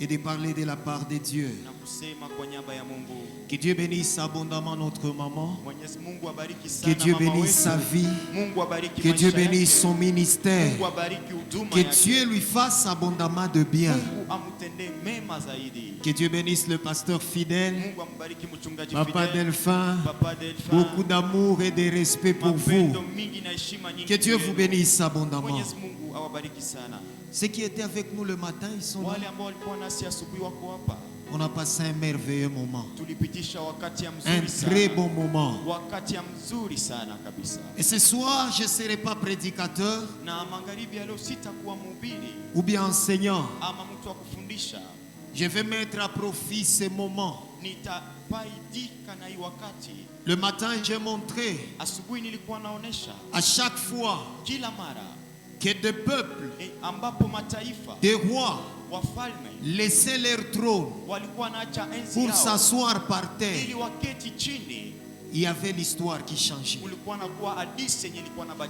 et de parler de la part de Dieu. Que Dieu bénisse abondamment notre maman. Que Dieu bénisse sa vie. Que Dieu bénisse son ministère. Que Dieu lui fasse abondamment de bien. Que Dieu bénisse le pasteur fidèle. Papa Delphin. Beaucoup d'amour et de respect pour vous. Que Dieu vous bénisse abondamment. Ceux qui étaient avec nous le matin, ils sont là. On a passé un merveilleux moment. Un très bon moment. Et ce soir, je ne serai pas prédicateur ou bien enseignant. Je vais mettre à profit ces moments. Le matin, j'ai montré à chaque fois que des peuples, des rois laissaient leur trône pour s'asseoir par terre. Il y avait l'histoire qui changeait.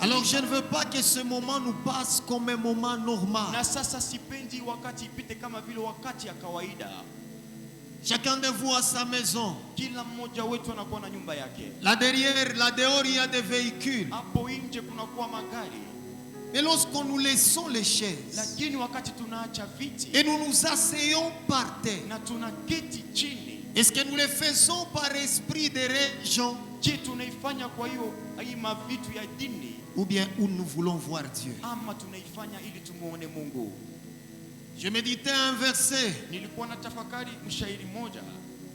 Alors je ne veux pas que ce moment nous passe comme un moment normal. Chacun de vous a sa maison. Là derrière, là dehors, il y a des véhicules. Et lorsqu'on nous laissons les chaises et nous nous asseyons par terre, est-ce que nous le faisons par esprit de religion ou bien où nous voulons voir Dieu? Je méditais un verset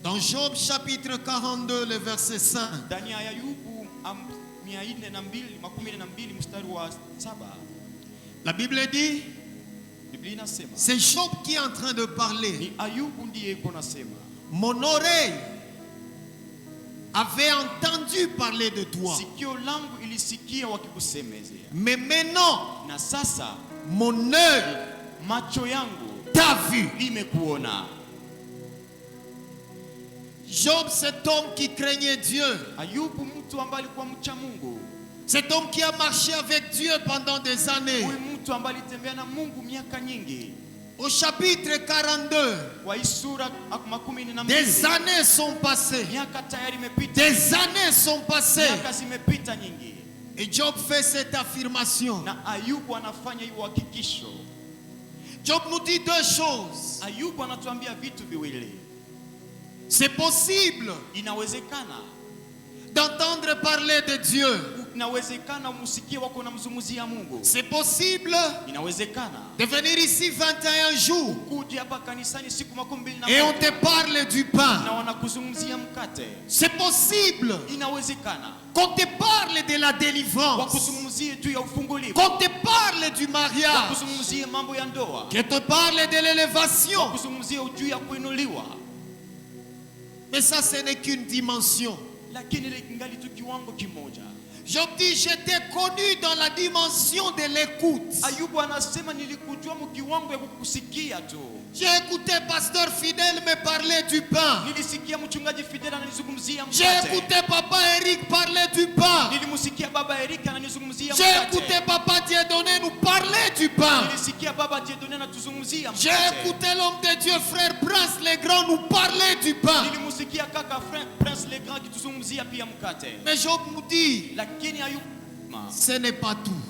dans Job chapitre 42, le verset 5. La Bible dit, c'est Job qui est en train de parler. Mon oreille avait entendu parler de toi, mais maintenant mon œil t'a vu. Job, cet homme qui craignait Dieu, cet homme qui a marché avec Dieu pendant des années. Au chapitre 42, des années sont passées. Des années sont passées. Et Job fait cette affirmation. Job nous dit deux choses. C'est possible d'entendre parler de Dieu. C'est possible de venir ici 21 jours et on te parle du pain. C'est possible qu'on te parle de la délivrance, qu'on te parle du mariage, qu'on te parle de l'élévation. Mais ça, ce n'est qu'une dimension. Job dit, j'étais connu dans la dimension de l'écoute. J'ai écouté pasteur fidèle me parler du pain. J'ai écouté papa Eric parler du pain. J'ai écouté papa Dieudonné nous parler du pain. J'ai écouté l'homme de Dieu frère Prince Legrand nous parler du pain. Mais Job nous dit, ce n'est pas tout.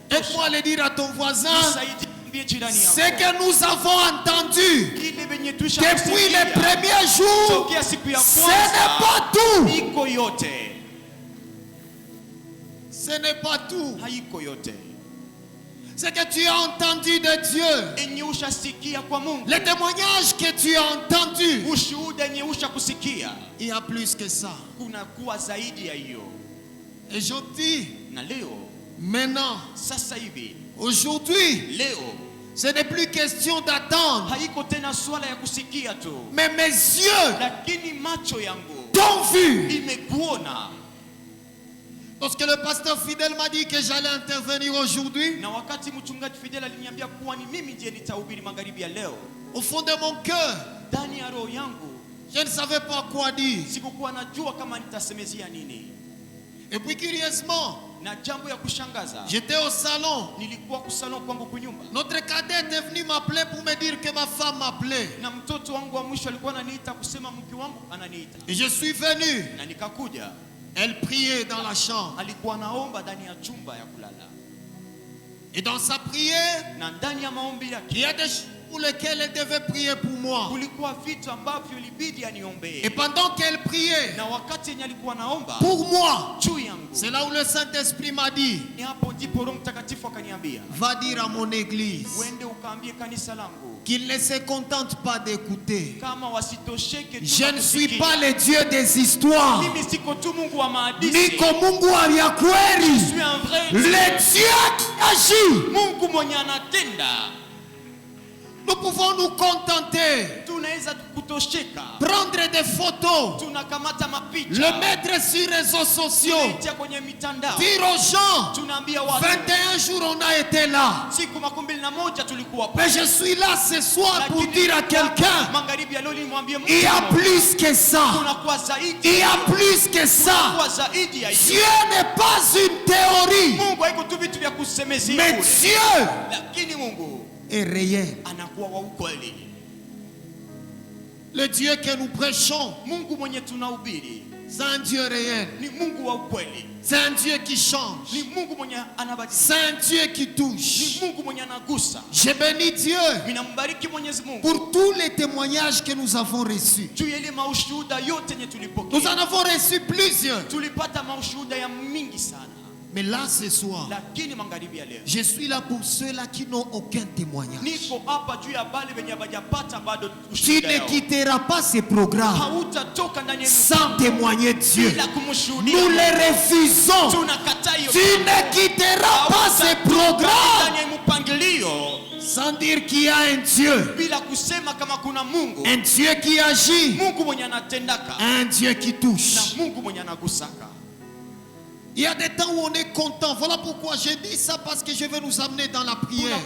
Aide-moi le dire à ton voisin. Ce que nous avons entendu depuis les premiers jours, ce n'est pas tout. Ce n'est pas tout. Ce que tu as entendu de Dieu, les témoignages que tu as entendus, il y a plus que ça. Et Job dit, maintenant, aujourd'hui, ce n'est plus question d'attendre, mais mes yeux t'ont vu. Lorsque le pasteur fidèle m'a dit que j'allais intervenir aujourd'hui, au fond de mon cœur, je ne savais pas quoi dire. Et puis curieusement, j'étais au salon. Notre cadette est venue m'appeler pour me dire que ma femme m'appelait. Et je suis venu. Elle priait dans la chambre. Et dans sa prière, il y a des choses pour lesquelles elle devait prier pour moi. Et pendant qu'elle priait pour moi, c'est là où le Saint-Esprit m'a dit, va dire à mon église qu'il ne se contente pas d'écouter. Je ne suis pas le Dieu des histoires. Niko Mungu wa kweli. Le Dieu qui agit. Nous pouvons nous contenter, prendre des photos, le mettre sur les réseaux sociaux, dire aux gens, 21 jours on a été là. Mais je suis là ce soir pour dire à quelqu'un, il y a plus que ça. Il y a plus que ça. Dieu n'est pas une théorie, mais Dieu est réel. Le Dieu que nous prêchons, c'est un Dieu réel. C'est un Dieu qui change. C'est un Dieu qui touche. Je bénis Dieu pour tous les témoignages que nous avons reçus. Nous en avons reçu plusieurs. Mais là ce soir, je suis là pour ceux-là qui n'ont aucun témoignage. Tu ne quitteras pas ces programmes sans témoigner Dieu. Nous les refusons. Tu ne quitteras pas ces programmes sans dire qu'il y a un Dieu. Un Dieu qui agit. Un Dieu qui touche. Il y a des temps où on est content. Voilà pourquoi je dis ça, parce que je vais nous amener dans la prière.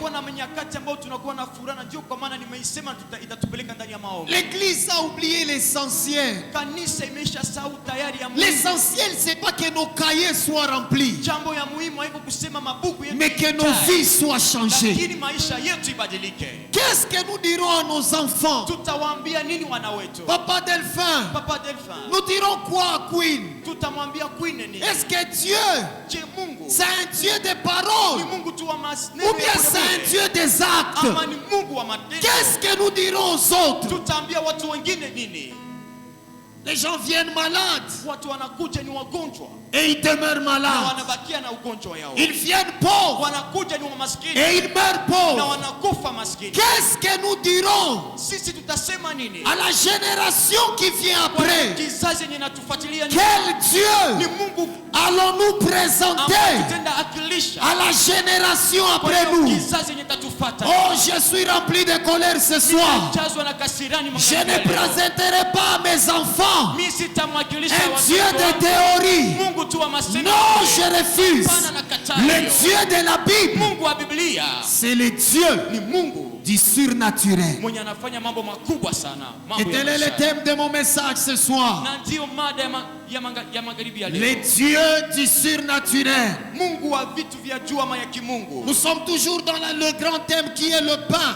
L'église a oublié l'essentiel. L'essentiel, c'est pas que nos cahiers soient remplis, mais que nos vies soient changées. Qu'est-ce que nous dirons à nos enfants? Papa Delphin, nous dirons quoi à Queen? Est-ce que Dieu, c'est un Dieu des paroles ou bien c'est un Dieu des actes? Qu'est-ce que nous dirons aux autres? Les gens viennent malades et ils demeurent malades. Ils viennent pauvres et ils meurent pauvres. Qu'est-ce que nous dirons à la génération qui vient après? Quel Dieu allons-nous présenter à la génération après nous? Oh, je suis rempli de colère ce soir. Je ne présenterai pas à mes enfants un Dieu de théorie. Non, je refuse. Le Dieu de la Bible, c'est le Dieu du surnaturel. Et tel est le thème de mon message ce soir. Les dieux du surnaturel. Nous sommes toujours dans le grand thème qui est le pain.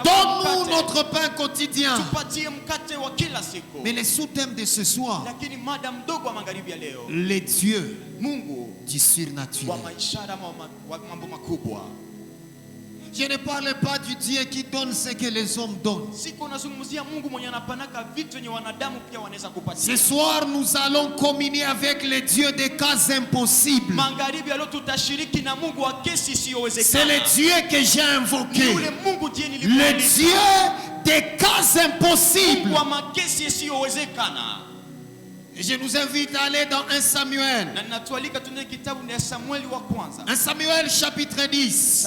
Donne-nous notre pain quotidien. Mais le sous-thème de ce soir, les dieux du surnaturel. Je ne parle pas du Dieu qui donne ce que les hommes donnent. Ce soir, nous allons communier avec le Dieu des cas impossibles. C'est le Dieu que j'ai invoqué. Le Dieu des cas impossibles. Et je nous invite à aller dans 1 Samuel. 1 Samuel chapitre 10.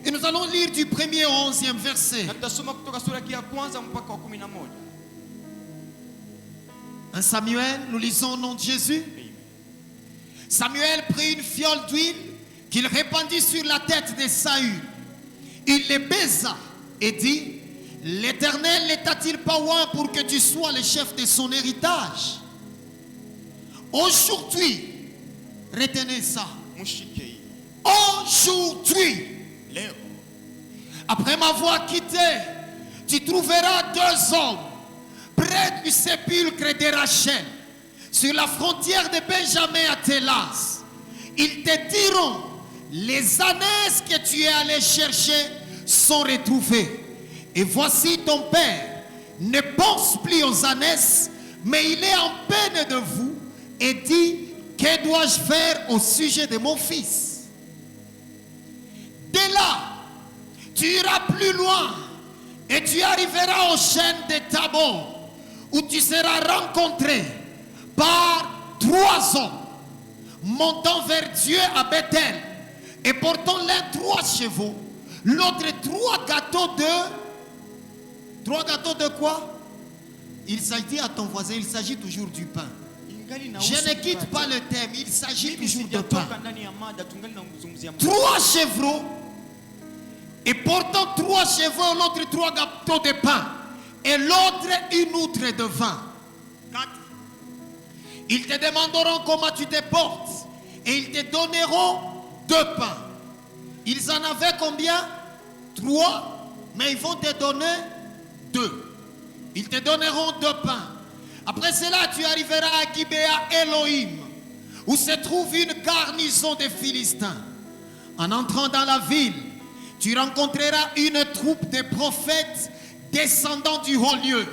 Et nous allons lire du 1er au 11e verset. 1 Samuel, nous lisons au nom de Jésus. Samuel prit une fiole d'huile qu'il répandit sur la tête de Saül. Il le baisa et dit: l'Éternel ne t'a-t-il pas oint pour que tu sois le chef de son héritage? Aujourd'hui, retenez ça. Aujourd'hui, après m'avoir quitté, tu trouveras 2 hommes près du sépulcre de Rachel, sur la frontière de Benjamin à Télas. Ils te diront, les ânesses que tu es allé chercher sont retrouvées. Et voici ton père ne pense plus aux ânesses, mais il est en peine de vous et dit, que dois-je faire au sujet de mon fils? Dès là, tu iras plus loin et tu arriveras au chêne de Tabor, où tu seras rencontré par 3 hommes montant vers Dieu à Bethel et portant l'un 3 chevaux, l'autre 3 gâteaux de... 3 gâteaux de quoi? Il s'agit à ton voisin, il s'agit toujours du pain. Je ne quitte pas le thème, il s'agit toujours de pain. 3 chevreaux et portant 3 chevaux, l'autre 3 gâteaux de pain et l'autre une outre de vin. 4. Ils te demanderont comment tu te portes et ils te donneront 2 pains. Ils en avaient combien? 3, mais ils vont te donner 2. Ils te donneront 2 pains. Après cela, tu arriveras à Gibéa Elohim, où se trouve une garnison de Philistins. En entrant dans la ville, tu rencontreras une troupe de prophètes descendant du haut lieu,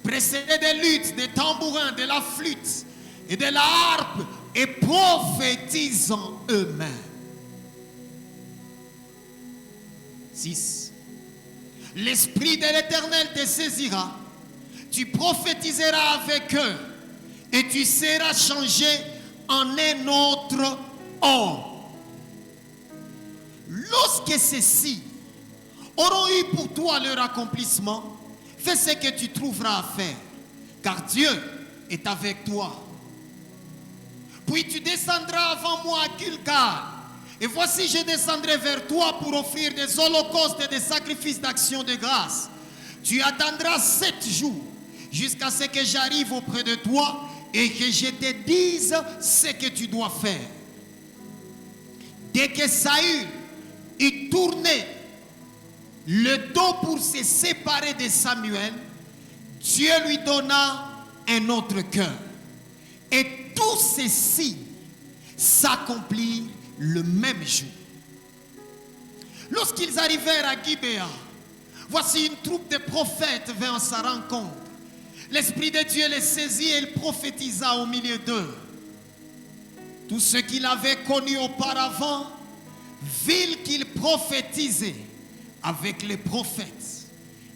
précédés des luttes, des tambourins, de la flûte et de la harpe, et prophétisant eux-mêmes. 6. L'Esprit de l'Éternel te saisira. Tu prophétiseras avec eux et tu seras changé en un autre homme. Lorsque ceux-ci auront eu pour toi leur accomplissement, fais ce que tu trouveras à faire, car Dieu est avec toi. Puis tu descendras avant moi à Gilgal, et voici je descendrai vers toi pour offrir des holocaustes et des sacrifices d'action de grâce. Tu attendras 7 jours jusqu'à ce que j'arrive auprès de toi et que je te dise ce que tu dois faire. Dès que Saül eut tourné le dos pour se séparer de Samuel, Dieu lui donna un autre cœur. Et tous ces signes s'accomplirent le même jour. Lorsqu'ils arrivèrent à Gibéa, voici une troupe de prophètes vint à sa rencontre. L'Esprit de Dieu les saisit et il prophétisa au milieu d'eux. Tous ceux qu'il avait connus auparavant virent qu'il prophétisait avec les prophètes.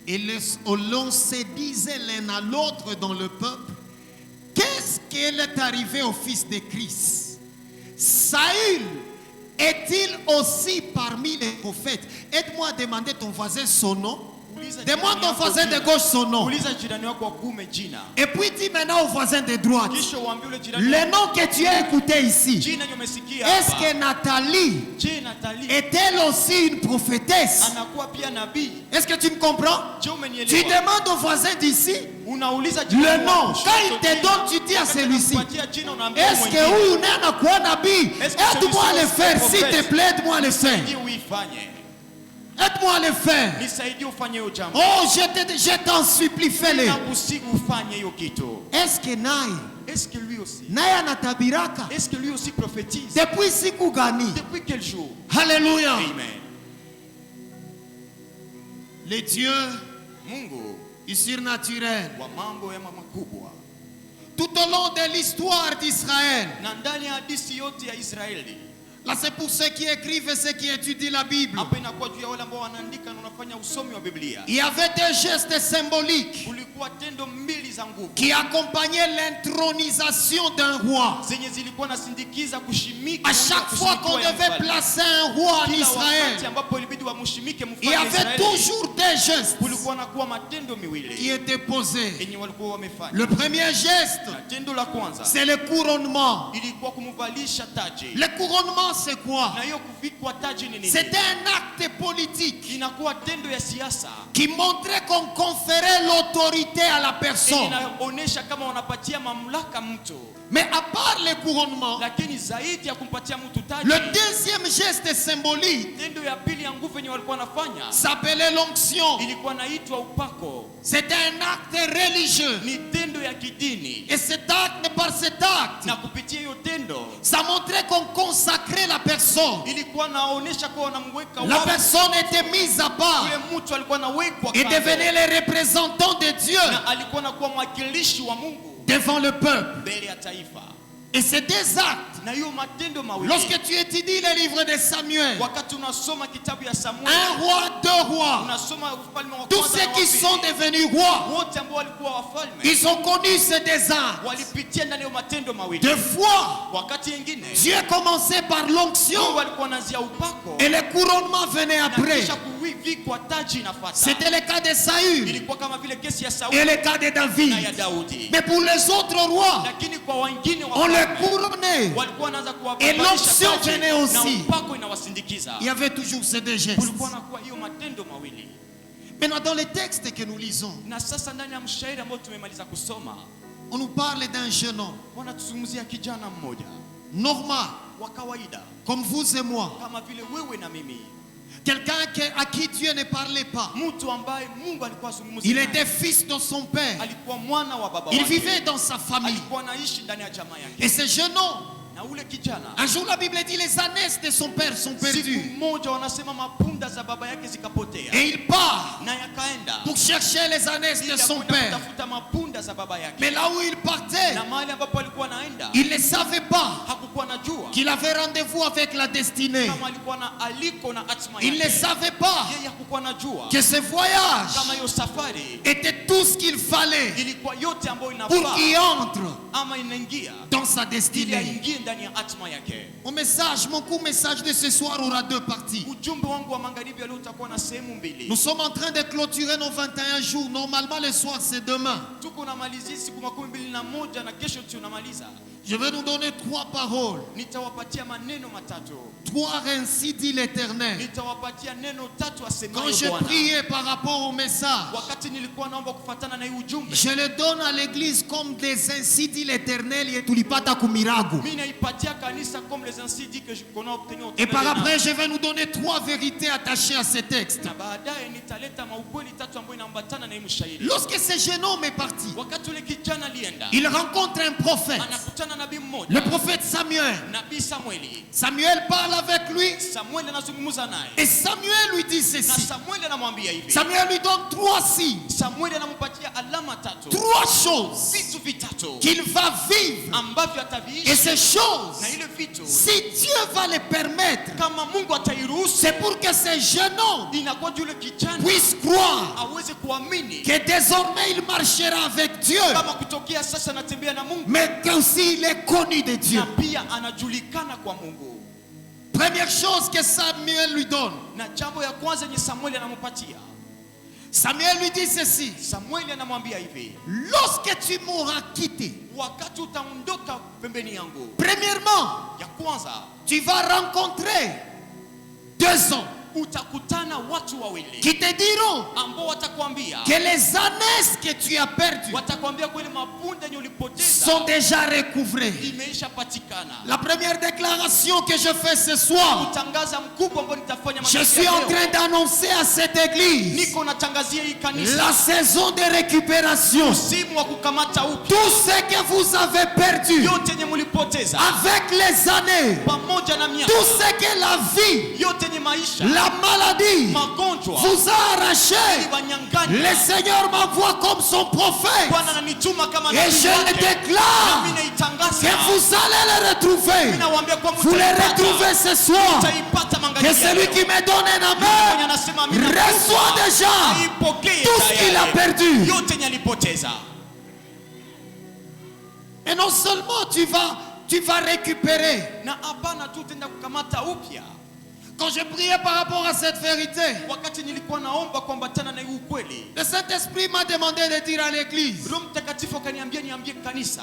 Et l'on se disait l'un à l'autre dans le peuple, qu'est-ce qu'il est arrivé au fils de Christ? Saül est-il aussi parmi les prophètes? Aide-moi à demander ton voisin son nom. Demande ton voisin de gauche son nom. Et puis dis maintenant au voisin de droite le nom que tu as écouté ici. Est-ce que Nathalie est-elle aussi une prophétesse? Est-ce que tu me comprends? Tu demandes au voisin d'ici le nom. Quand il te donne, tu dis à celui-ci, est-ce que oui ou non quoi nabi? Aide-moi à le faire, s'il te plaît, aide-moi à le faire. Aide-moi à le faire. Oh, je t'en supplie, fais-le. Est-ce que Naï? Est-ce que lui aussi? Naï anatabiraka? Est-ce que lui aussi prophétise? Depuis siku gani? Depuis quel jour? Alléluia. Amen. Les dieux Mungu du surnaturel. wa mambo ya makubwa. Tout au long de l'histoire d'Israël. Na ndani ya hadithi yote ya Israeli. Là, c'est pour ceux qui écrivent et ceux qui étudient la Bible. Il y avait des gestes symboliques qui accompagnaient l'intronisation d'un roi. À chaque fois qu'on devait placer un roi en Israël, il y avait toujours des gestes qui étaient posés. Le premier geste, c'est le couronnement. Le couronnement, c'est quoi? C'était un acte politique politique inakuwa tendo ya siasa qui montrait qu'on conférait l'autorité à la personne. inaonyesha kama wanapatia mamlaka mtu. Mais à part le couronnement, Lakini zaidi ya kumpatia mtu taji, le deuxième geste symbolique tendo ya pili ya nguvu yenye walikuwa wanafanya s'appelait l'onction. ilikuwa naitwa upako. C'était un acte religieux. Ni tendo ya kidini, Et cet acte, par cet acte, na kupitia hiyo tendo ça montrait qu'on consacrait la personne. ilikuwa naonesha kwa wanamweka La wazi. personne était mise à part Yule mtu alikuwa anawekwa et kando, devenait le représentant de Dieu na alikuwa anakuwa mwakilishi wa Mungu devant le peuple. mbele ya taifa. Et ces deux actes, Na hiyo matendo mawili, lorsque tu étudies le livre de Samuel, wakati unasoma kitabu ya Samuel, un roi, deux rois, unasoma ufalme wa tous kwanza ceux na qui wa sont pili, devenus rois, wote ambao walikuwa wafalme ils ont connu ces deux actes. walipitia ndani ya matendo mawili. Deux fois, Wakati mwingine Dieu commençait par l'onction Mungu alikuwa anaanzia upako et le couronnement venait na après. kisha kuvikwa taji inafuata. C'était le cas de Saül Ilikuwa kama vile kesi ya et Sauli le cas de na David. ya Daudi. Mais pour les autres rois, Lakini kwa wengine on les wafalme couronnait. walikuwa wanaanza Et kuwavalisha l'onction taji venait na aussi. upako inawasindikiza. Il y avait toujours ces deux gestes. Kulikuwa na kwa hiyo matendo mawili. Maintenant, dans les textes que nous lisons, Na sasa ndani ya mshairi ambao tumemaliza kusoma, on nous parle d'un jeune homme wanatuzungumzia kijana mmoja normal, wa kawaida comme vous et moi. kama vile wewe na mimi, Quelqu'un à qui Dieu ne parlait pas. mtu ambaye Mungu alikuwa azungumza Il naye. était fils de son père. Alikuwa mwana wa baba Il wake. vivait dans sa famille. Alikuwa anaishi ndani ya jamaa yake. Et ce jeune homme, Na ule kijana, un jour la Bible dit les ânesses de son père sont siku perdues. moja wanasema mapunda za baba yake zikapotea, Et il part na yakaenda pour chercher les ânesses de ili son kwenda père. kutafuta mapunda za baba yake. Mais là où il partait, Na mahali ambapo alikuwa anaenda il ne savait pas hakukuwa najua qu'il avait rendez-vous avec la destinée. kama alikuwa na aliko na hatima Il ne yake. savait pas Yeye hakukuwa najua que ce voyage kama hiyo safari était tout ce qu'il fallait ilikuwa yote ambayo pour inafaa qu'il entre ama inaingia dans sa ili destinée. aingie ndani ya hatima yake. Mon court message de ce soir aura deux parties. Ujumbe wangu wa magharibi leo utakuwa na sehemu mbili. Nous sommes en train de clôturer nos 21 jours. Normalement, le soir, c'est demain. Tuko namalizia siku 21 na kesho tunamaliza. Je vais nous donner trois paroles. Nitawapatia maneno matatu. Trois, ainsi dit l'Éternel. Nitawapatia neno tatu asemayo Quand je Bwana. priais par rapport au message, Wakati nilikuwa naomba kufuatana na hii ujumbe, je le donne à l'église comme des ainsi dit l'Éternel et tulipata kumirago. mimi naipatia kanisa comme les ainsi dit que qu'on a obtenu au Et par tena. après, je vais nous donner trois vérités attachées à ces textes. Na baadaye nitaleta maukweli tatu ambayo inaambatana na hii mshairi. Lorsque ce jeune homme est parti, Wakati ule kijana alienda, il rencontre un prophète, anakutana nabii le mmoja, prophète Samuel. nabii Samueli. Samuel parle avec lui Samueli anazungumza naye. et Samuel lui dit Na ceci. Samueli anamwambia hivi. Samuel lui donne trois signes, Samueli anampatia alama tatu. trois choses Vitu vitatu qu'il va vivre. ambavyo Et ataviishi, ces choses, na ile vitu si Dieu va les permettre, kama Mungu atairuhusu, c'est pour que ce jeune homme inakuwa yule kijana puisse croire aweze kuamini que désormais il marchera avec Dieu, kama kutokea sasa anatembea na Mungu mais qu'aussi il est connu de Dieu. na pia anajulikana kwa Mungu. Première chose que Samuel lui donne, Na jambo ya kwanza yenye Samueli anampatia, Samuel lui dit ceci. Samueli anamwambia hivi, Lorsque tu m'auras quitté, wakati utaondoka pembeni yangu, premièrement, ya kwanza tu vas rencontrer deux hommes utakutana watu wawili qui te diront ambao watakwambia, que les années que tu as perdues watakwambia kweli mapunda yenye ulipoteza sont déjà recouvrées. imeisha patikana. La première déclaration que je fais ce soir, Kutangaza mkubwa ambao nitafanya je magharibi suis ya en leo. train d'annoncer à cette église Niko natangazia hii kanisa la saison de récupération. msimu wa kukamata upya Tout ce que vous avez perdu yote yenye mlipoteza avec les années, pamoja na miaka tout ce que la vie, yote yenye maisha la maladie magonjwa vous a arraché. Le wanyang'anya. Seigneur m'envoie comme son prophète Bwana ananituma kama et nabii je le wake. déclare Nami naitangaza. que vous allez les retrouver. Nawaambia kwa Vous les mtaipata. retrouvez ce soir. Mtaipata Que magharibi ya celui leo. qui me donne un Mwenye amen anasema amina reçoit kubwa, déjà aipokee tout ce qu'il a tayari. perdu. Yote yenye alipoteza. Et non seulement tu vas récupérer. Na hapana tu tenda kukamata upya. Quand je priais par rapport à cette vérité, Wakati nilikuwa naomba kuambatana na hii ukweli, le Saint-Esprit m'a demandé de dire à l'église, Roho Mtakatifu akaniambia niambie kanisa,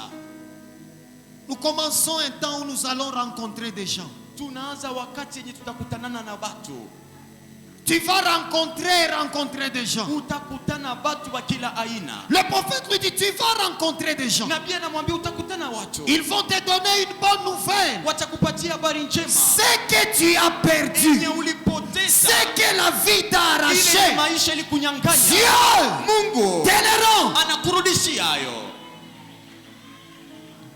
nous commençons un temps où nous allons rencontrer des gens. tunaanza wakati yenye tutakutanana na watu. Tu vas rencontrer des gens. Utakutana watu wa kila aina. Le prophète lui dit, tu vas rencontrer des gens. Nabii anamwambia utakutana watu. Ils vont te donner une bonne nouvelle. Watakupatia habari njema. Ce que tu as perdu, Yenye ulipoteza. ce que la vie t'a Ile arraché, maisha ilikunyang'anya. Dieu Mungu te le rend. anakurudishia hayo.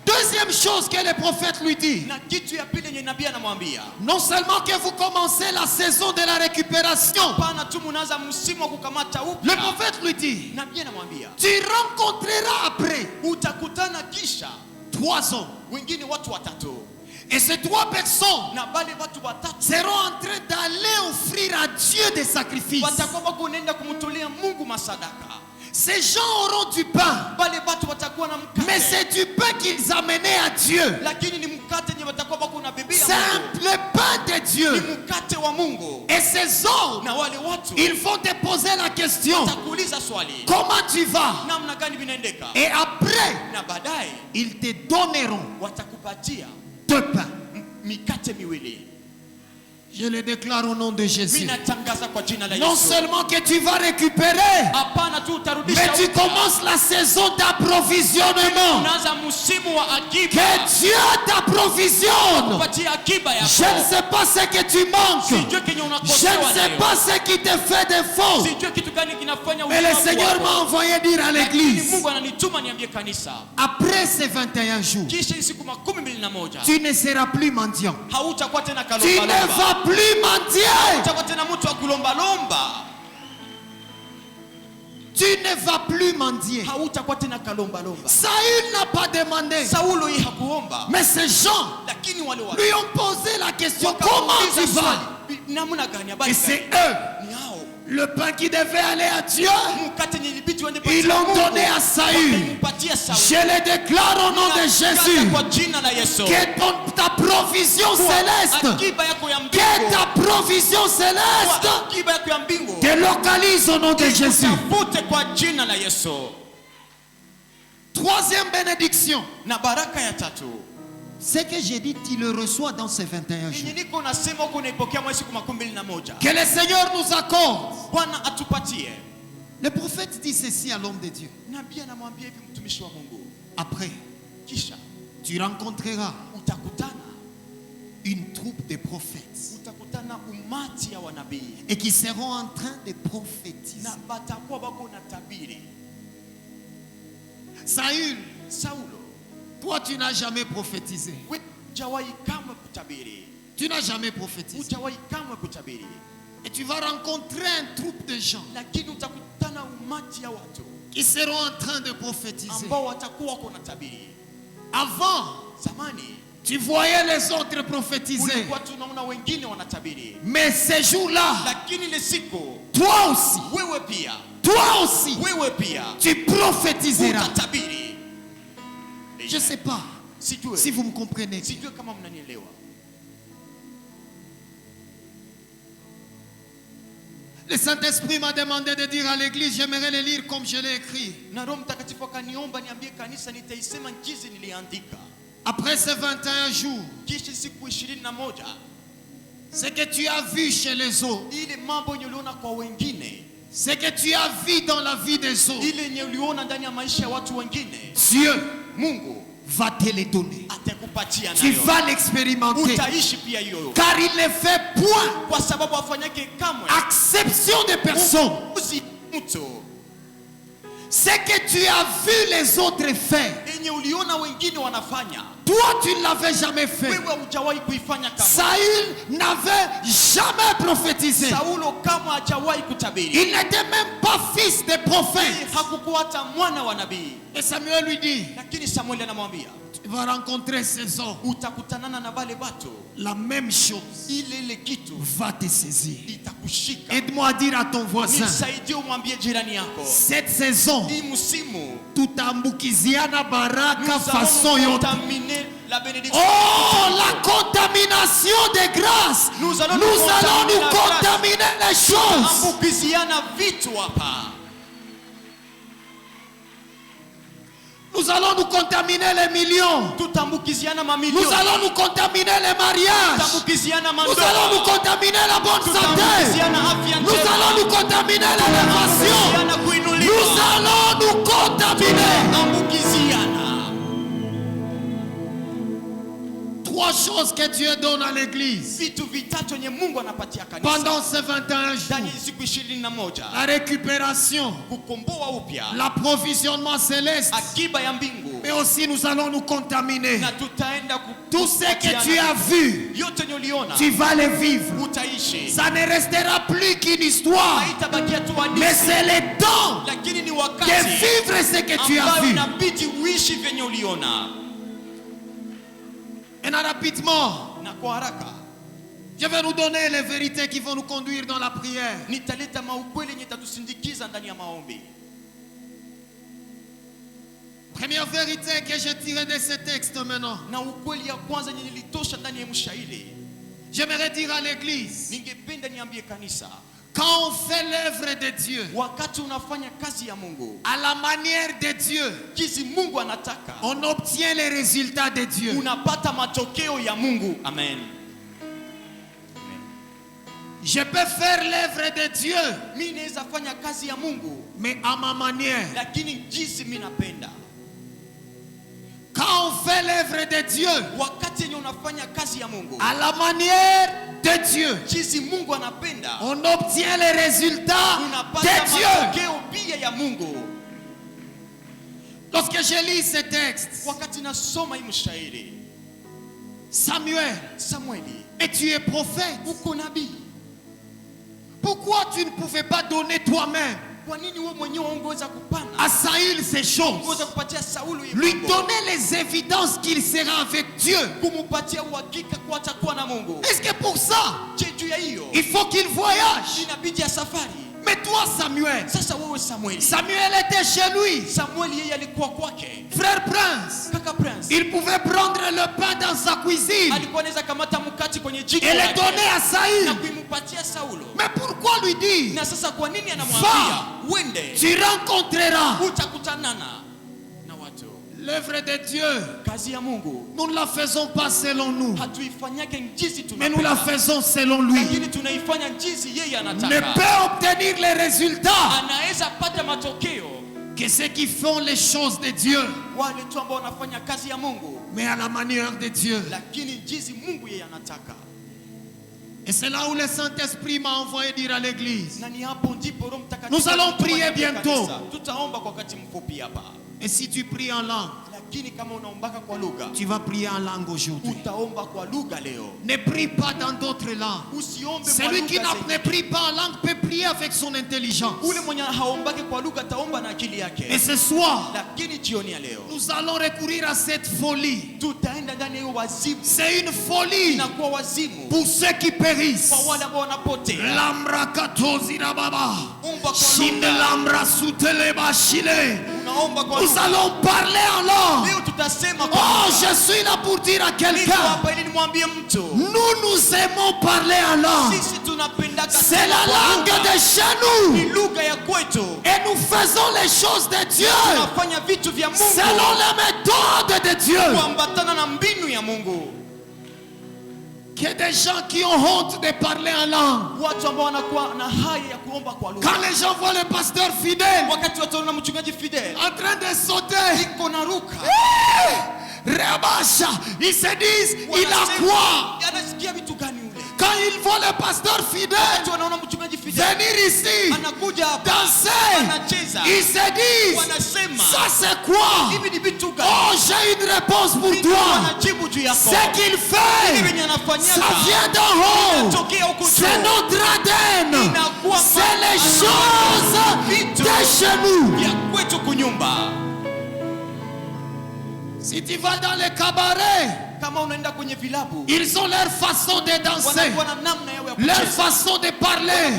Deuxième chose que le prophète lui dit, Na kitu ya pili yenye nabii anamwambia, non seulement que vous commencez la saison de la récupération, pana tu mnaanza msimu wa kukamata le upya. prophète lui dit, Nabii anamwambia, tu rencontreras après utakutana kisha 3 hommes. wengine watu watatu. Et ces 3 personnes Na bale watu watatu seront en train d'aller offrir à Dieu des sacrifices. watakuwa wako nenda kumtolea Mungu masadaka. Ces gens auront du pain, Bale watu watakuwa na mais mkate. c'est du pain qu'ils amenaient à Dieu. Lakini ni mkate yenye watakuwa wako na bebea C'est Mungu. le pain de Ni Dieu. mkate wa Mungu. Et ces hommes, Na wale watu ils vont te poser la question, watakuuliza swali, comment tu vas? namna gani vinaendeka? Et après, Na baadaye ils te donneront watakupatia 2 pains. mikate miwili. Je le déclare au nom de Jésus. Mimi natangaza kwa jina la Non Yesu. seulement que tu vas récupérer, Hapana tu utarudisha mais tu upya. commences la saison d'approvisionnement. Unaanza msimu wa akiba. Que Dieu t'approvisionne. Kupatia akiba yako. Je ne sais pas ce que tu manques. Sijui kenye Je unakosewa ne sais nayo. pas ce qui te fait défaut. Sijui kitu gani kinafanya Mais le uchovu Seigneur wako. m'a envoyé dire à Lakini l'église, Mungu ananituma niambie kanisa. après ces 21 jours, Kisha siku 21 tu ne seras plus mendiant. hautakuwa tena Tu ne kalomba. vas plus mendier. Hautakuwa tena mtu wa kulomba lomba. Tu ne vas plus mendier. Hautakuwa tena kalomba lomba. Saül n'a pas demandé. Saulo yeye hakuomba. Mais ces gens Lakini wale watu lui ont posé la question, comment tu wakamuuliza vas? swali, namna gani Et habari c'est gani? eux, Ni hao. le pain qui devait aller à Dieu, Mkate yenye ilibidi waende ils patia l'ont Mungu. donné à Saül. Wakampatia Saulo. Je le déclare au nom de Jésus, Kwa jina la Yesu. que ta provision céleste, Akiba yako ya mbingu. que ta provision céleste Akiba yako ya mbingu. te localise au nom de Jésus. Tafute kwa jina la Yesu. Troisième bénédiction, Na baraka ya tatu. ce que j'ai dit, tu le reçois dans ces 21 jours. Yenye niko nasema huko naipokea mwezi siku 21. Que le Seigneur nous accorde. Bwana atupatie. Le prophète dit ceci à l'homme de Dieu. Nabii anamwambia hivi mtumishi wa Mungu. Après, Kisha tu rencontreras utakutana une troupe de prophètes utakutana umati ya wanabii. et qui seront en train de prophétiser. Na batakuwa bako na tabiri. Saül, Saulo, toi tu n'as jamais prophétisé. wewe hujawahi kama kutabiri. Tu n'as jamais prophétisé. Hujawahi kama kutabiri. Et tu vas rencontrer un troupe de gens Lakini utakutana umati ya watu qui seront en train de prophétiser. ambao watakuwa wako na tabiri. Avant, Zamani tu voyais les autres prophétiser. ulikuwa tunaona wengine wanatabiri. Mais ces jours-là, Lakini ile siku toi aussi, wewe pia, wewe pia tu prophétiseras. utatabiri. Je ne sais pas Sijue. si vous me comprenez. Sijue kama mnanielewa. Le Saint-Esprit m'a demandé de dire à l'église, j'aimerais le lire comme je l'ai écrit. Na Roho Mtakatifu akaniomba niambie kanisa nitaisema jinsi niliandika. Après ces 21 jours, Kisha siku 21, ce que tu as vu chez les autres, ile mambo yenye uliona kwa wengine, ce que tu as vu dans la vie des autres, ile yenye uliona ndani ya maisha ya watu wengine, Dieu Mungu va te les donner. atakupatia Tu nayo. vas l'expérimenter. Utaishi pia hiyo. Car il ne fait point Kwa sababu afanyake kamwe exception de personne. usi mtu. Ce que tu as vu les autres faire, Yenye uliona wengine wanafanya, toi tu ne l'avais jamais fait. wewe hujawahi kuifanya kama. Saül n'avait jamais prophétisé. Saulo kama hajawahi kutabiri. Il n'était même pas fils de prophète. Hakukuwa hata mwana wa nabii. Et Samuel lui dit, Lakini Samuel anamwambia, tu vas rencontrer ces hommes. utakutanana na wale watu, La même chose ile kitu va te saisir. itakushika. Aide-moi à dire à ton voisin, Nisaidie umwambie jirani yako, cette saison, hii msimu tutambukiziana baraka nous façon allons yote. contaminer la bénédiction. Oh, la contamination des grâces. Nous allons nous contaminer les choses. Ambukiziana vitu hapa. Nous allons nous contaminer les millions. Nous allons nous contaminer les mariages. Nous allons nous contaminer la bonne santé. Nous allons nous contaminer l'élévation. Nous allons nous contaminer. Trois choses que Dieu donne à l'église pendant ces 21 jours: la récupération, l'approvisionnement céleste, mais aussi nous allons nous contaminer. Tout ce que tu as vu, tu vas le vivre. Ça ne restera plus qu'une histoire, mais c'est le temps de vivre ce que tu as vu. Et rapidement, je vais nous donner les vérités qui vont nous conduire dans la prière. Première vérité que j'ai tirée de ce texte maintenant. J'aimerais dire à l'église, quand on fait l'œuvre de Dieu à la manière de Dieu, on obtient les résultats de Dieu. Amen. Je peux faire l'œuvre de Dieu, mais à ma manière. Quand on fait l'œuvre de Dieu à la manière de Dieu, on obtient les résultats de Dieu. Lorsque je lis ce texte, Samuel, et tu es prophète, pourquoi tu ne pouvais pas donner toi-même à Saül ces choses, lui donner les évidences qu'il sera avec Dieu? Est-ce que pour ça il faut qu'il voyage? Mais toi, Samuel était chez lui. Frère Prince, il pouvait prendre le pain dans sa cuisine et le donner à Saül. Mais pourquoi lui dire: va, tu rencontreras? L'œuvre de Dieu, nous ne la faisons pas selon nous, mais nous la faisons selon lui. Ne peut obtenir les résultats que ceux qui font les choses de Dieu, mais à la manière de Dieu. Et c'est là où le Saint-Esprit m'a envoyé dire à l'église: nous allons prier bientôt. Et si tu pries en langue, tu vas prier en langue aujourd'hui. Ne prie pas dans d'autres langues. Celui qui ne prie pas en langue peut prier avec son intelligence. Et ce soir, nous allons recourir à cette folie. C'est une folie pour ceux qui périssent. Nous allons parler en langue. Oh, je suis là pour dire à quelqu'un: nous aimons parler en langue. C'est la langue de chez nous. Et nous faisons les choses de Dieu selon les méthodes de Dieu. Qu'il y ait des gens qui ont honte de parler en langue. Quand les gens voient le pasteur fidèle en train de sauter, Rabasha, ils se disent: il a quoi? Quand ils voient le pasteur fidèle venir ici danser, ils se disent: ça c'est quoi? Oh, j'ai une réponse pour toi. Ce qu'il fait, ça vient d'en haut. C'est notre ADN. C'est les choses de chez nous. Si tu vas dans les cabarets, ils ont leur façon de danser, leur façon de parler.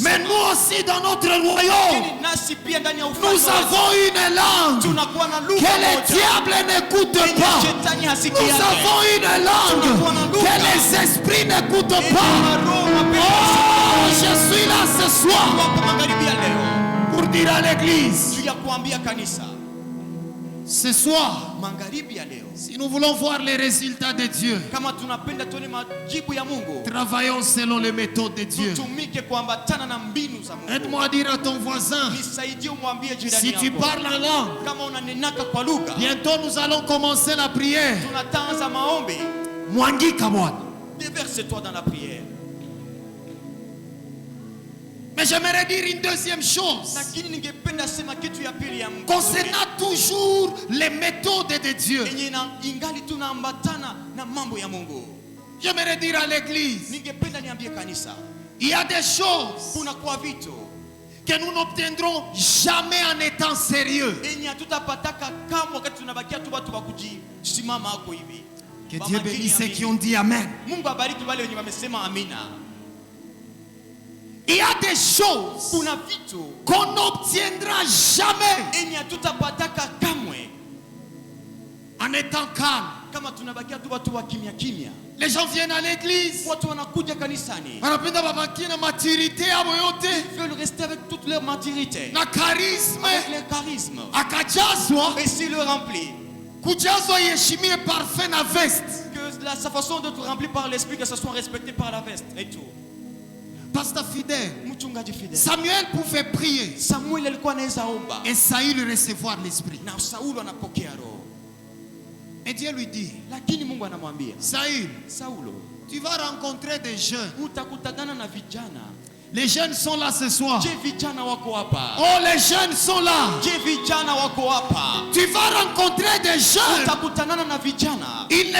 Mais nous aussi, dans notre royaume, nous avons une langue que les diables n'écoutent pas. Nous avons une langue que les esprits n'écoutent pas. Oh, je suis là ce soir pour dire à l'église: Ce soir, magharibi ya leo, si nous voulons voir les résultats de Dieu, kama tunapenda tuone majibu ya Mungu, travaillons selon les méthodes de Dieu. tutumike kuambatana na mbinu za Mungu. Aide-moi à dire à ton voisin, Nisaidie umwambie jirani si yako, tu parles en langue, kama unanenaka kwa lugha, bientôt nous allons commencer la prière. tunatanza maombi. Mwangika Bwana. Déverse-toi dans la prière. Mais j'aimerais dire une deuxième chose. Lakini ningependa sema kitu ya pili ya Mungu. Concernant toujours les méthodes de Dieu. Yenye ingali tunaambatana na mambo ya Mungu. J'aimerais dire à l'église, Ningependa niambie kanisa, il y a des choses kuna kwa vitu que nous n'obtiendrons jamais en étant sérieux. yenye hatutapataka kama wakati tunabakia tu watu wa kujisimama hapo hivi. Que Dieu bénisse ceux qui ont dit Amen. Mungu abariki wale wenye wamesema amina. Il y a des choses Kuna vitu qu'on n'obtiendra jamais yenye hatutapataka kamwe en étant calme. kama tunabakia tu watu wa kimya kimya. Les gens viennent à l'église, Watu wanakuja kanisani, wanapenda babakie na maturité yabo yote ils veulent rester avec toute leur maturité, na charisme, avec leur charisme. akajazwa Et s'il le remplit, kujazwa iheshimie parfait na veste. que sa façon d'être remplie par l'esprit, que ce soit respecté par la veste et tout. Pasteur fidèle, Mchungaji fidèle, Samuel pouvait prier Samuel alikuwa anaweza omba et Saül recevoir l'esprit. na Saulo anapokea roho, Et Dieu lui dit, lakini Mungu anamwambia Saül, Saulo, tu vas rencontrer des jeunes. utakutana na vijana. Les jeunes sont là ce soir. Je, vijana wako hapa? Oh, les jeunes sont là. Je, vijana wako hapa? Tu vas rencontrer des jeunes. Utakutanana na vijana, Ils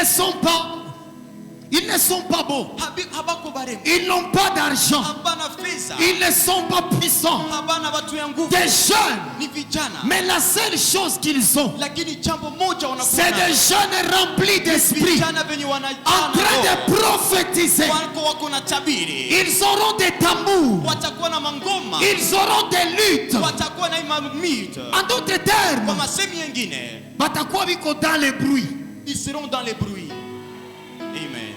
ne sont pas beaux. habako barembo, Ils n'ont pas d'argent. habana fedha, Ils ne sont pas puissants. habana watu ya nguvu. Des jeunes. Ni vijana, Mais la seule chose qu'ils ont, lakini jambo moja c'est wanakuwa des jeunes remplis d'esprit, vijana venye en wanajana train de prophétiser. wako na tabiri, Ils auront des tambours. watakuwa na mangoma, Ils auront des luttes. watakuwa na imamite. En d'autres Kwa termes, masemi yengine, batakuwa biko dans les bruits. ils seront dans les bruits. Amen.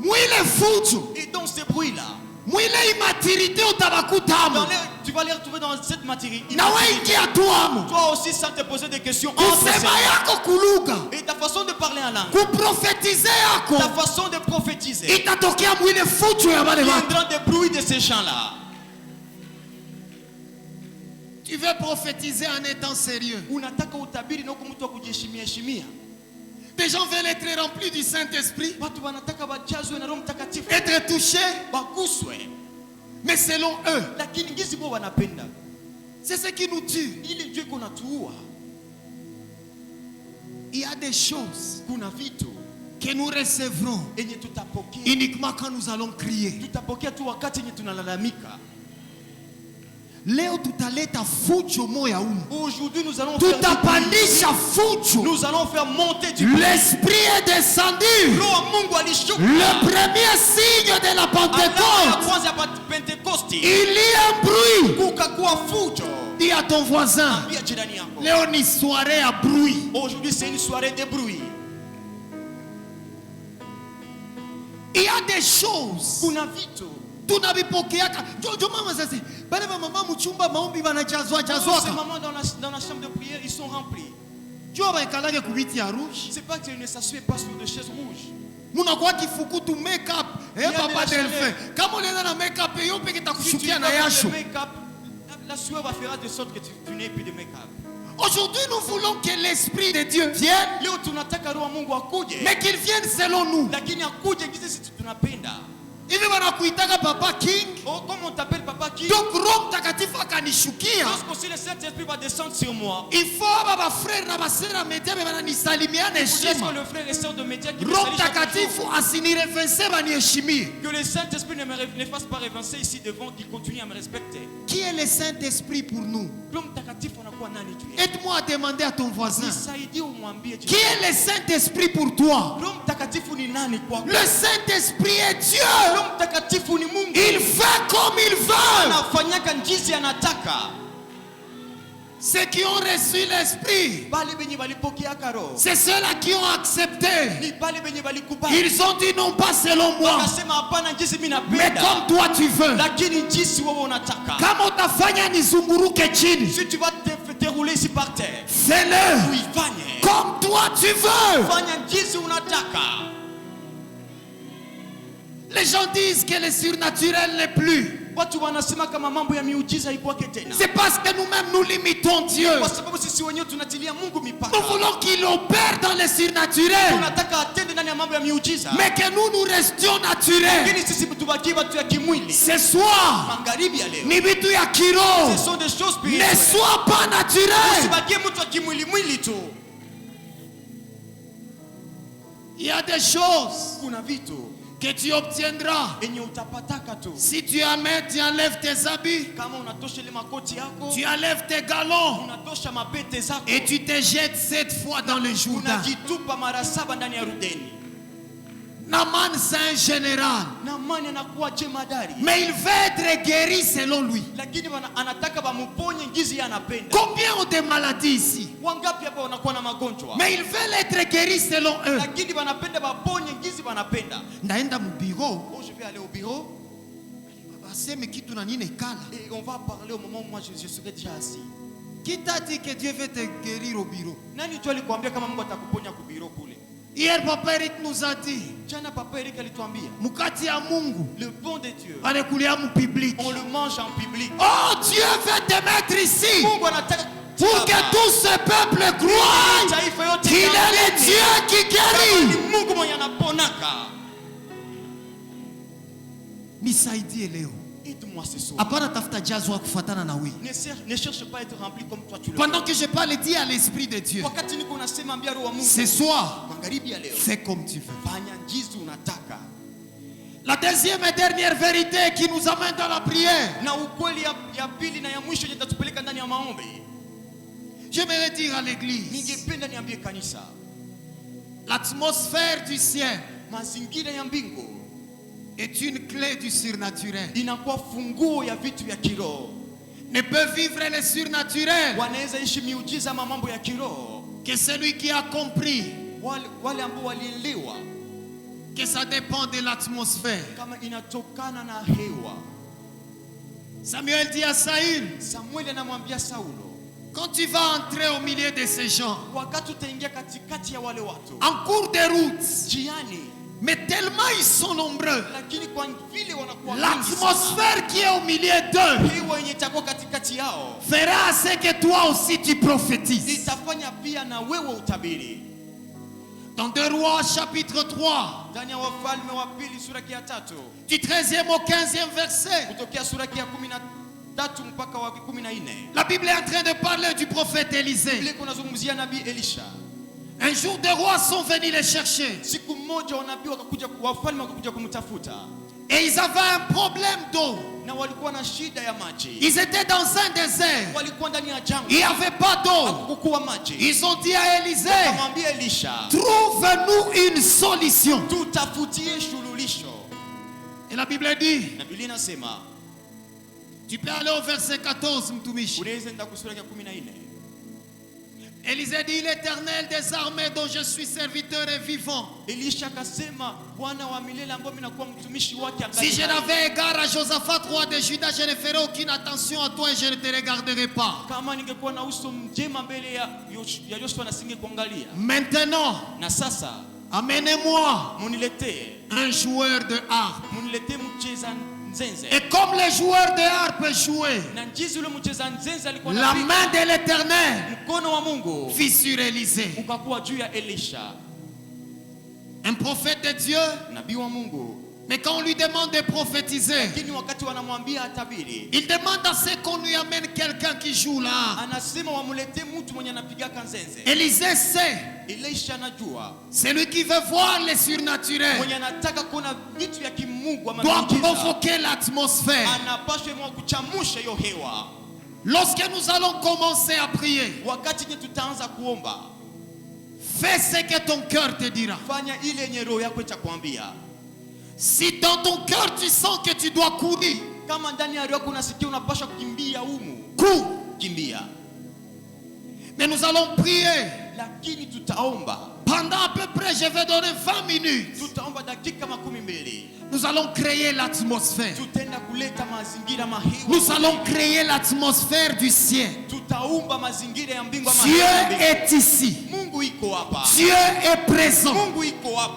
Mwile fujo, Et dans ces bruits-là, mwile immaturité utabakutamo. tu vas les retrouver dans cette matière. Na wengia tuamo. Toi aussi, sans te poser des questions, entre Kusema ces- yako kuluga, et ta façon de parler en langue, kuprofetize ta yako, façon de prophétiser, itatokea mwile fujo ya wale watu. viendra des bruits de ces gens-là. Tu veux prophétiser en étant sérieux. Unataka utabiri na huku mtu wa kujiheshimia heshimia. Des gens veulent être remplis du Saint-Esprit, Watu wanataka wajazwe na Roho Mtakatifu, être touchés, baguswe, mais selon eux. lakini jinsi wao wanapenda, C'est ce qui nous tue. ili ndio iko natuua. Il y a des choses Kuna vitu que nous recevrons yenye tutapokea, uniquement quand nous allons crier. tutapokea tu wakati yenye tunalalamika. Leo tutaleta fujo moya umu. Aujourd'hui nous allons faire Tutapandisha fujo. nous allons faire monter du bruit. L'Esprit est descendu. Roho wa Mungu alishuka. Le premier signe de la Alama ya Pentecôte. kwanza ya Pentekosti, Il y a un bruit. kukakuwa fujo. Dis à ton voisin, Ambia jirani yako, Léo ni soirée à bruit. aujourd'hui c'est une soirée de bruit. Il y a des choses. Kuna vitu Tunavipokeaka. Jojo mama sasa. Bale ba mama mchumba maombi banajazwa ces jazwa. mamans dans la chambre de prière, ils sont remplis. Jua ba ikalage kubiti ya rouge. C'est pas qu'ils ne s'assoient pas sur des chaises rouges. Munakuwa kifukutu make up. Eh a de papa la Delphin. chaleur. Kama unaenda na make up yo peke Si tu takushukia vas na faire yasho. le make-up, la sueur va faire de sorte que tu n'aies plus de make-up. Aujourd'hui, nous voulons que l'Esprit de Dieu vienne, Leo tunataka Roho wa Mungu akuje, mais qu'il vienne selon nous. lakini akuje jinsi sisi tunapenda. Hivi wanakuitaga Papa King. Oh, comme on t'appelle Papa qui? Donc Roho Mtakatifu akanishukia. Lorsque le Saint-Esprit va descendre sur moi, Il faut baba frère na basera media bananisalimiane est-ce que heshima. le frère et sœur de médias qui me Roho saluent chaque Mtakatifu jour, asinirefense baniheshimie. que le Saint-Esprit ne fasse pas révancer ici devant, qu'il continue à me respecter. Qui est le Saint-Esprit pour nous? Roho Mtakatifu anakuwa nani juu yetu? Aide-moi à demander à ton voisin. Nisaidie umwambie Qui Dieu. est le Saint-Esprit pour toi? Roho Mtakatifu ni nani kwako? Le Saint-Esprit est Dieu. Roho Mtakatifu ni Mungu. Il fait comme il veut. Anafanyaka jinsi anataka. Ceux qui ont reçu l'Esprit, Bale benye balipokeaka Roho, c'est ceux-là qui ont accepté. ni bale benye balikubali. Ils ont dit non pas selon moi, Wakasema hapana jinsi mimi mais napenda, comme toi tu veux. lakini jinsi wewe unataka. Kama utafanya nizunguruke chini, Si tu vas te rouler ici par terre. Fais-le comme toi tu veux. Les gens disent que le surnaturel n'est plus. C'est parce que nous-mêmes nous limitons Dieu. Nous voulons qu'il opère dans le surnaturel, mais que nous restions naturels. Ce soir, ce sont des choses ne sois pas naturel. Il y a des choses que tu obtiendras si tu amènes, tu enlèves tes habits, tu enlèves tes galons et tu te jettes 7 fois dans le Jourdain. Naaman, c'est un général, mais il veut être guéri selon lui. Combien ont des maladies ici? Mais ils veulent être guéris selon eux. Naenda mu bureau. Je vais aller au bureau. Et on va parler au moment où moi je serai déjà assis. Qui t'a dit que Dieu veut te guérir au bureau? Hier, Papa Eric nous a dit, Mukati ya Mungu, le bon de Dieu, on le mange en public. Oh, Dieu veut te mettre ici pour que tout ce peuple croie qu'il est le Dieu qui guérit. Nisaidie leo. Aide-moi ce soir. Ne cherche pas à être rempli comme toi tu le Pendant que je parle, dis à l'Esprit de Dieu, ce soir, fais comme tu veux. La deuxième et dernière vérité qui nous amène dans la prière. J'aimerais dire à l'église, l'atmosphère du ciel est une clé du surnaturel. Ne peut vivre le surnaturel que celui qui a compris que ça dépend de l'atmosphère. Samuel dit à Saül, quand tu vas entrer au milieu de ces gens, en cours de route, mais tellement ils sont nombreux, l'atmosphère qui est au milieu d'eux fera ce que toi aussi tu prophétises. Dans 2 Rois chapitre 3, du 13e au 15e verset, la Bible est en train de parler du prophète Élisée. Un jour, des rois sont venus les chercher. Et ils avaient un problème d'eau. Ils étaient dans un désert. Il n'y avait pas d'eau. Ils ont dit à Élisée, trouve-nous une solution. Et la Bible dit, tu peux aller au verset 14, Mtumishi. Élisée dit, l'Éternel des armées dont je suis serviteur et vivant. Si je n'avais égard à Josaphat, roi de Juda, je ne ferais aucune attention à toi et je ne te regarderai pas. Maintenant, amenez-moi un joueur de harpe. Et comme les joueurs de harpe jouaient, la main de l'Éternel fit sur Élisée. Un prophète de Dieu, mais quand on lui demande de prophétiser, il demande à ce qu'on lui amène quelqu'un qui joue là. Élisée sait, celui qui veut voir les surnaturels doit provoquer l'atmosphère. Lorsque nous allons commencer à prier, fais ce que ton cœur te dira. Si dans ton cœur tu sens que tu dois courir, cours. Mais nous allons prier. Pendant à peu près, je vais donner 20 minutes. Nous allons créer l'atmosphère. Nous allons créer l'atmosphère du ciel. Dieu est ici. Dieu est présent.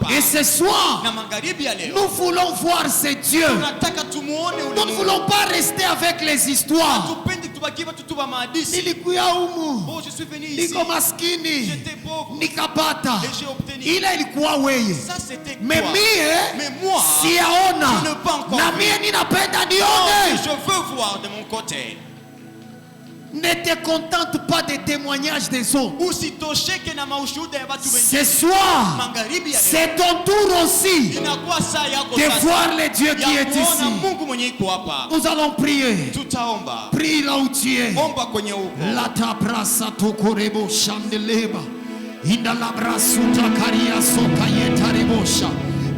Et ce soir, nous voulons voir ce Dieu. Nous ne voulons pas rester avec les histoires. Nilikuya humu, niko maskini, nikapata. Ile ilikuwa weye. Mais mie, siyaona. Na mie ninapenda nione. Je veux voir de mon côté. Ne te contente pas des témoignages des autres. Ce soir, c'est ton tour aussi de voir le Dieu qui est ici. Nous allons prier. Prie là où tu es. La tabrasa tokorebo chandeleba. Inda labrasuta karia sokayeta rebosha.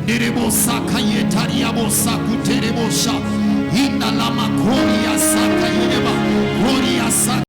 Nerebosa kayeta riabosa kuterebosha. Inda lama koria sakayeba. Koria